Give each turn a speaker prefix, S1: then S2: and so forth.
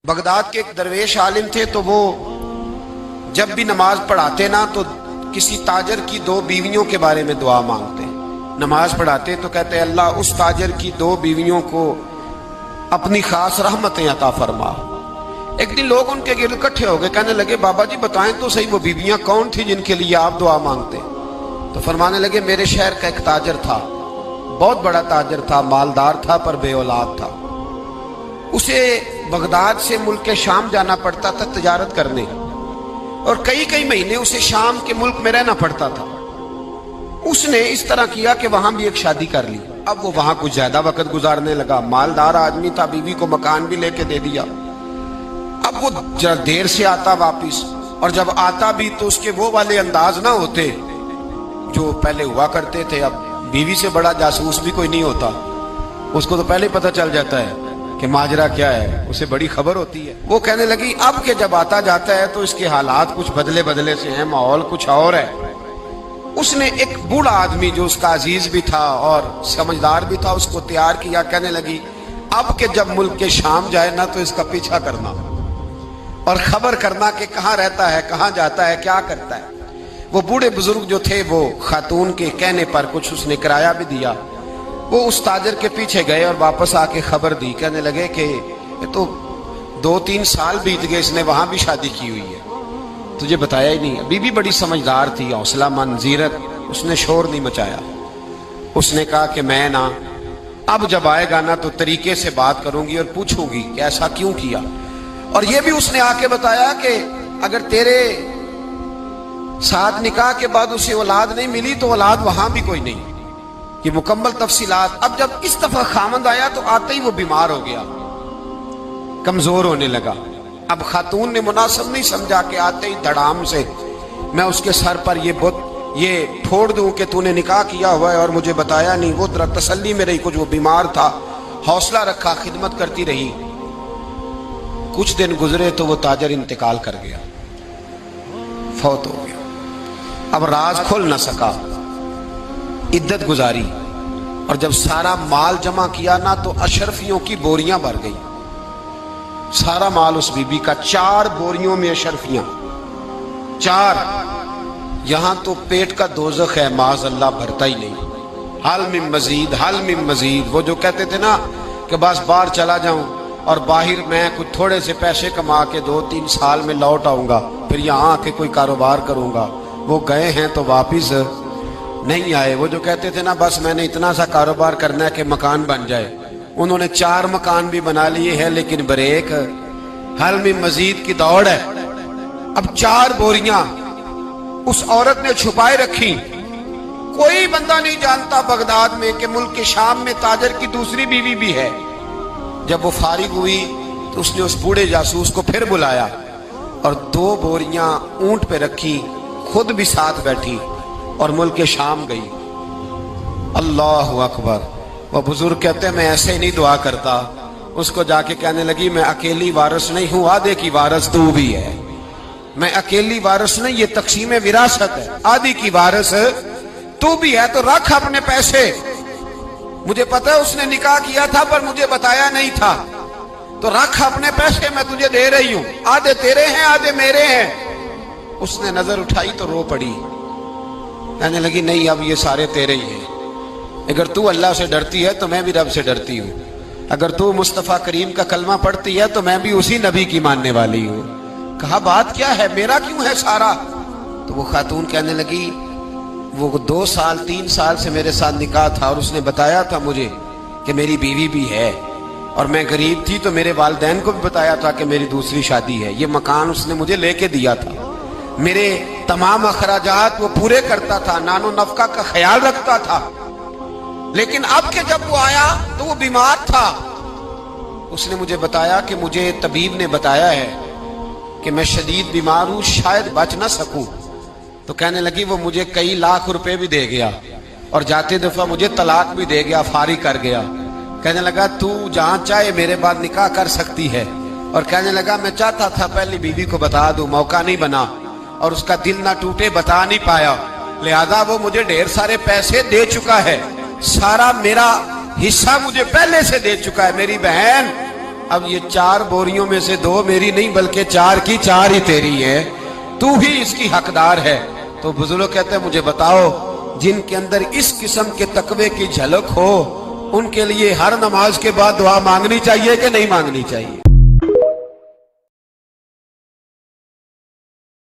S1: Baghdad के एक दरवेश आलिम थे, तो वो जब भी नमाज पढ़ाते ना तो किसी ताजर की दो बीवियों के बारे में दुआ मांगते। नमाज पढ़ाते तो कहते अल्लाह उस ताजर की दो बीवियों को अपनी खास रहमतें अता फरमा। एक दिन लोग उनके गिर्द इकट्ठे हो गए, कहने लगे बाबा जी बताएं तो सही वो बीवियां कौन थी जिनके लिए आप दुआ मांगते। तो फरमाने लगे मेरे शहर का एक ताजर था, बहुत बड़ा ताजर था, मालदार था पर बे औलाद था। उसे बगदाद से मुल्क के शाम जाना पड़ता था तिजारत करने, और कई कई महीने उसे शाम के मुल्क में रहना पड़ता था। उसने इस तरह किया कि वहां भी एक शादी कर ली। अब वो वहां कुछ ज्यादा वक्त गुजारने लगा, मालदार आदमी था, बीवी को मकान भी लेके दे दिया। अब वो जरा देर से आता वापिस, और जब आता भी तो उसके वो वाले अंदाज ना होते जो पहले हुआ करते थे। अब बीवी से बड़ा जासूस भी कोई नहीं होता, उसको तो पहले पता चल जाता है कि माजरा क्या है, उसे बड़ी खबर होती है। वो कहने लगी अब के जब आता जाता है तो इसके हालात कुछ बदले बदले से हैं, माहौल कुछ और है। उसने एक बूढ़ा आदमी जो उसका अजीज भी था और समझदार भी था उसको तैयार किया। कहने लगी अब के जब मुल्क के शाम जाए ना तो इसका पीछा करना और खबर करना कि कहाँ रहता है, कहाँ जाता है, क्या करता है। वो बूढ़े बुजुर्ग जो थे वो खातून के कहने पर कुछ उसने किराया भी दिया। वो उस ताजर के पीछे गए और वापस आके खबर दी। कहने लगे कि तो 2-3 साल बीत गए, इसने वहां भी शादी की हुई है, तुझे बताया ही नहीं। बीबी बड़ी समझदार थी, हौसला मंद, जीरत, उसने शोर नहीं मचाया। उसने कहा कि मैं ना अब जब आएगा ना तो तरीके से बात करूंगी और पूछूंगी कि ऐसा क्यों किया। और ये भी उसने आके बताया कि अगर तेरे साथ निकाह के बाद उसे औलाद नहीं मिली तो औलाद वहां भी कोई नहीं, कि मुकम्मल तफसीलात। अब जब इस दफा खामंद आया तो आते ही वो बीमार हो गया, कमजोर होने लगा। अब खातून ने मुनासिब नहीं समझा कि आते ही धड़ाम से मैं उसके सर पर ये फोड़ दूं कि तूने निकाह किया हुआ है और मुझे बताया नहीं। वो जरा तसल्ली में रही, कुछ वो बीमार था, हौसला रखा, खिदमत करती रही। कुछ दिन गुजरे तो वो ताजर इंतकाल कर गया, फौत हो गया। अब राज खुल न सका, इद्दत गुजारी, और जब सारा माल जमा किया ना तो अशरफियों की बोरियां भर गई। सारा माल उस बीबी का, 4 बोरियों में अशरफियां, 4। यहां तो पेट का दोज़ख है, माज़ अल्लाह भरता ही नहीं। हल मिन मजीद, हल मिन मजीद। वो जो कहते थे ना कि बस बाहर चला जाऊं और बाहर मैं कुछ थोड़े से पैसे कमा के 2-3 साल में लौट आऊंगा, फिर यहाँ आके कोई कारोबार करूंगा, वो गए हैं तो वापिस नहीं आए। वो जो कहते थे ना बस मैंने इतना सा कारोबार करना है कि मकान बन जाए, उन्होंने 4 मकान भी बना लिए हैं, लेकिन ब्रेक हल में मजीद की दौड़ है। अब 4 बोरियां उस औरत ने छुपाए रखी। कोई बंदा नहीं जानता बगदाद में कि मुल्क के शाम में ताजर की दूसरी बीवी भी है। जब वो फारिग हुई तो उसने उस बूढ़े जासूस को फिर बुलाया और 2 बोरियां ऊंट पे रखी, खुद भी साथ बैठी और मुल्क के शाम गई। अल्लाह अकबर। वो बुजुर्ग कहते हैं मैं ऐसे ही नहीं दुआ करता। उसको जाके कहने लगी मैं अकेली वारिस नहीं हूं, आधे की वारिस तू भी है। मैं अकेली वारिस नहीं, ये तकसीम विरासत है, आधी की वारिस तू भी है। तो रख अपने पैसे, मुझे पता है उसने निकाह किया था पर मुझे बताया नहीं था, तो रख अपने पैसे, मैं तुझे दे रही हूं, आधे तेरे हैं आधे मेरे हैं। उसने नजर उठाई तो रो पड़ी, कहने लगी नहीं अब ये सारे तेरे ही हैं। अगर तू अल्लाह से डरती है तो मैं भी रब से डरती हूँ। अगर तू मुस्तफ़ा करीम का कलमा पढ़ती है तो मैं भी उसी नबी की मानने वाली हूँ। कहा बात क्या है, मेरा क्यों है सारा। तो वो खातून कहने लगी वो 2 साल 3 साल से मेरे साथ निकाह था और उसने बताया था मुझे कि मेरी बीवी भी है, और मैं गरीब थी तो मेरे वालिदैन को भी बताया था कि मेरी दूसरी शादी है। ये मकान उसने मुझे लेके दिया था, मेरे तमाम अखराजात वो पूरे करता था, नानो नफका का ख्याल रखता था। लेकिन अब के जब वो आया तो वो बीमार था। उसने मुझे बताया कि मुझे तबीब ने बताया है कि मैं शदीद बीमार हूं, शायद बच ना सकूं। तो कहने लगी वो मुझे कई लाख रुपए भी दे गया और जाते दफा मुझे तलाक भी दे गया, फारिग कर गया। कहने लगा तू जहां चाहे मेरे बाद निकाह कर सकती है। और कहने लगा मैं चाहता था पहली बीवी को बता दूं, मौका नहीं बना और उसका दिल ना टूटे, बता नहीं पाया, लिहाजा वो मुझे ढेर सारे पैसे दे चुका है, सारा मेरा हिस्सा मुझे पहले से दे चुका है। मेरी बहन اب یہ 4 बोरियों में से 2 मेरी नहीं बल्कि 4 की 4 ही तेरी है, तू ही इसकी हकदार है। तो बुजुर्ग कहते हैं मुझे बताओ जिनके अंदर इस किस्म के तकवे की झलक हो उनके लिए हर नमाज के बाद दुआ मांगनी चाहिए कि नहीं मांगनी चाहिए?